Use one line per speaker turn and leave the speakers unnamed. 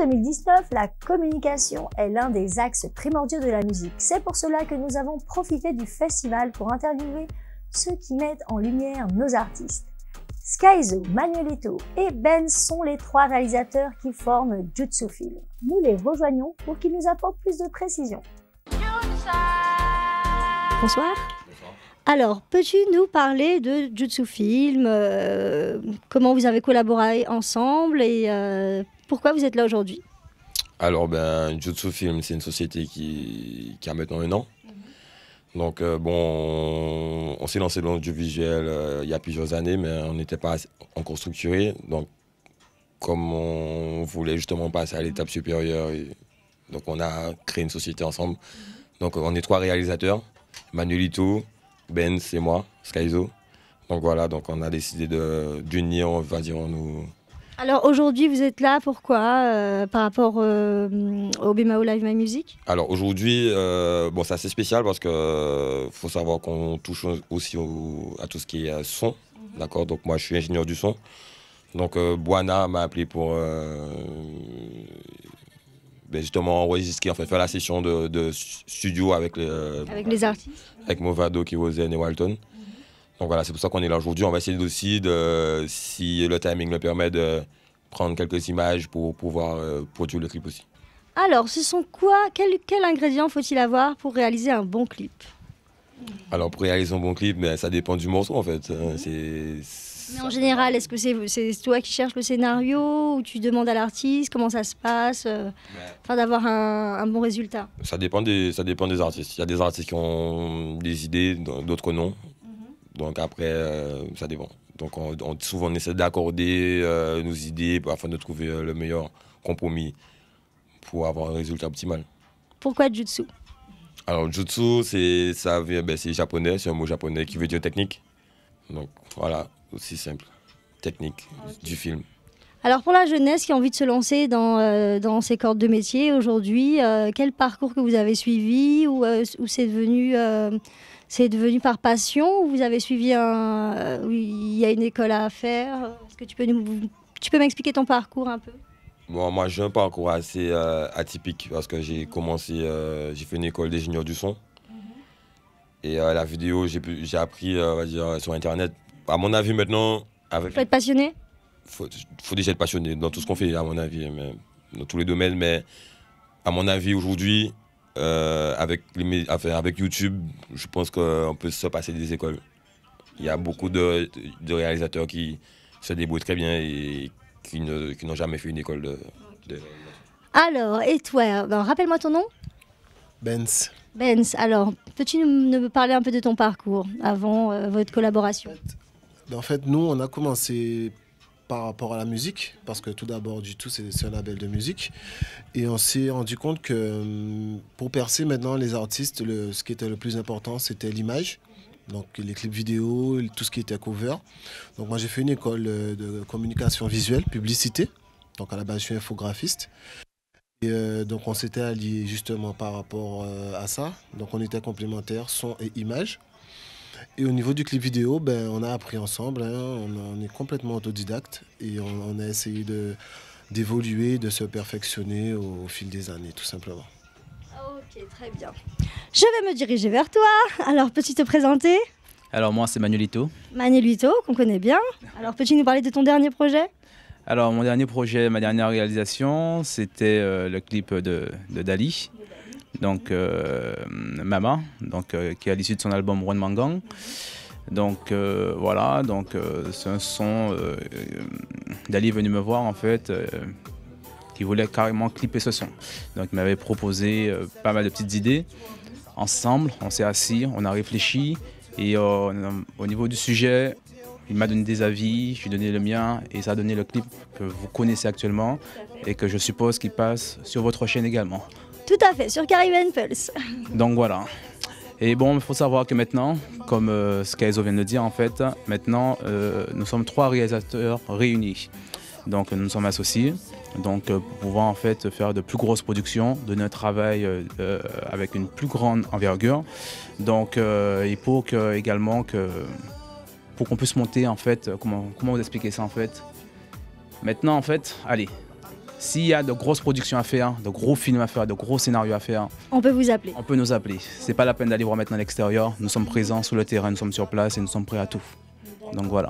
2019, la communication est l'un des axes primordiaux de la musique. C'est pour cela que nous avons profité du festival pour interviewer ceux qui mettent en lumière nos artistes. Skyzo, Manuelito et Ben sont les trois réalisateurs qui forment Jutsu Film. Nous les rejoignons pour qu'ils nous apportent plus de précisions. Bonsoir. Alors, peux-tu nous parler de Jutsu Film, comment vous avez collaboré ensemble et pourquoi vous êtes là aujourd'hui?
Alors, Jutsu Film, c'est une société qui a maintenant 1 an. Donc, on s'est lancé dans l'audiovisuel il y a plusieurs années, mais on n'était pas encore structuré. Donc, comme on voulait justement passer à l'étape supérieure, donc on a créé une société ensemble. Donc, on est 3 réalisateurs, Manuelito, Ben, c'est moi, Skyzo. Donc voilà, donc on a décidé d'unir, on va dire, nous.
Alors aujourd'hui, vous êtes là, pourquoi par rapport au BMAO Live My Music?
Alors aujourd'hui, c'est assez spécial parce que faut savoir qu'on touche aussi à tout ce qui est son. D'accord, donc moi je suis ingénieur du son. Donc Boana m'a appelé pour justement enregistrer, en fait, faire la session de studio avec
les artistes.
Avec Movado, Kirozen et Walton. Donc voilà, c'est pour ça qu'on est là aujourd'hui. On va essayer aussi, si le timing le permet, de prendre quelques images pour pouvoir produire le clip aussi.
Alors, ce sont quoi, quel ingrédient faut-il avoir pour réaliser un bon clip?
Alors, pour réaliser un bon clip, ça dépend du morceau en fait.
Mais en général, est-ce que c'est toi qui cherches le scénario ou tu demandes à l'artiste comment ça se passe afin d'avoir un bon résultat?
Ça dépend des artistes. Il y a des artistes qui ont des idées, d'autres non. Donc après, ça dépend. Donc souvent on essaie d'accorder nos idées afin de trouver le meilleur compromis pour avoir un résultat optimal.
Pourquoi Jutsu?
Alors Jutsu, c'est japonais, c'est un mot japonais qui veut dire technique. Donc voilà, aussi simple, technique du film.
Alors pour la jeunesse qui a envie de se lancer dans ces cordes de métier aujourd'hui, quel parcours que vous avez suivi ou c'est devenu par passion ou vous avez suivi où il y a une école à faire? Est-ce que tu peux m'expliquer ton parcours un peu?
Bon, moi j'ai un parcours assez atypique parce que j'ai fait une école d'ingénieur du son. Et la vidéo, j'ai appris on va dire, sur Internet. À mon avis maintenant...
Il faut être passionné?
Faut déjà être passionné dans tout ce qu'on fait, à mon avis, mais dans tous les domaines. Mais à mon avis, aujourd'hui, avec YouTube, je pense qu'on peut se passer des écoles. Il y a beaucoup de réalisateurs qui se débrouillent très bien et qui n'ont jamais fait une école de...
Alors, et toi, rappelle-moi ton nom?
Benz.
Benz, alors, peux-tu nous parler un peu de ton parcours avant votre collaboration?
En fait, nous, on a commencé par rapport à la musique, parce que tout d'abord, Jutsu, c'est un label de musique. Et on s'est rendu compte que pour percer maintenant les artistes, ce qui était le plus important, c'était l'image. Donc les clips vidéo, tout ce qui était cover. Donc moi, j'ai fait une école de communication visuelle, publicité. Donc à la base, je suis infographiste. Et donc on s'était alliés justement par rapport à ça. Donc on était complémentaires, son et image. Et au niveau du clip vidéo, on a appris ensemble, on est complètement autodidacte et on a essayé d'évoluer, de se perfectionner au fil des années, tout simplement.
Ok, très bien. Je vais me diriger vers toi. Alors, peux-tu te présenter?
Alors moi, c'est Manuelito.
Manuelito, qu'on connaît bien. Alors, peux-tu nous parler de ton dernier projet?
Alors, mon dernier projet, ma dernière réalisation, c'était le clip de Dali. Donc Mama, qui est à l'issue de son album One Man Gang. Donc voilà, c'est un son. Dali est venu me voir en fait, qui voulait carrément clipper ce son. Donc il m'avait proposé pas mal de petites idées. Ensemble, on s'est assis, on a réfléchi et au niveau du sujet, il m'a donné des avis, je lui ai donné le mien et ça a donné le clip que vous connaissez actuellement et que je suppose qu'il passe sur votre chaîne également.
Tout à fait, sur Caribbean Pulse.
Donc voilà. Et bon, il faut savoir que maintenant, comme Skyzo vient de le dire, en fait, maintenant, nous sommes 3 réalisateurs réunis. Donc nous sommes associés, donc pour pouvoir en fait faire de plus grosses productions, donner un travail avec une plus grande envergure. Donc il faut également pour qu'on puisse monter en fait, comment vous expliquer ça en fait. Maintenant en fait, allez, S'il y a de grosses productions à faire, de gros films à faire, de gros scénarios à faire,
On peut vous appeler.
on peut nous appeler. C'est pas la peine d'aller voir maintenant à l'extérieur. Nous sommes présents sur le terrain, nous sommes sur place et nous sommes prêts à tout. Donc voilà.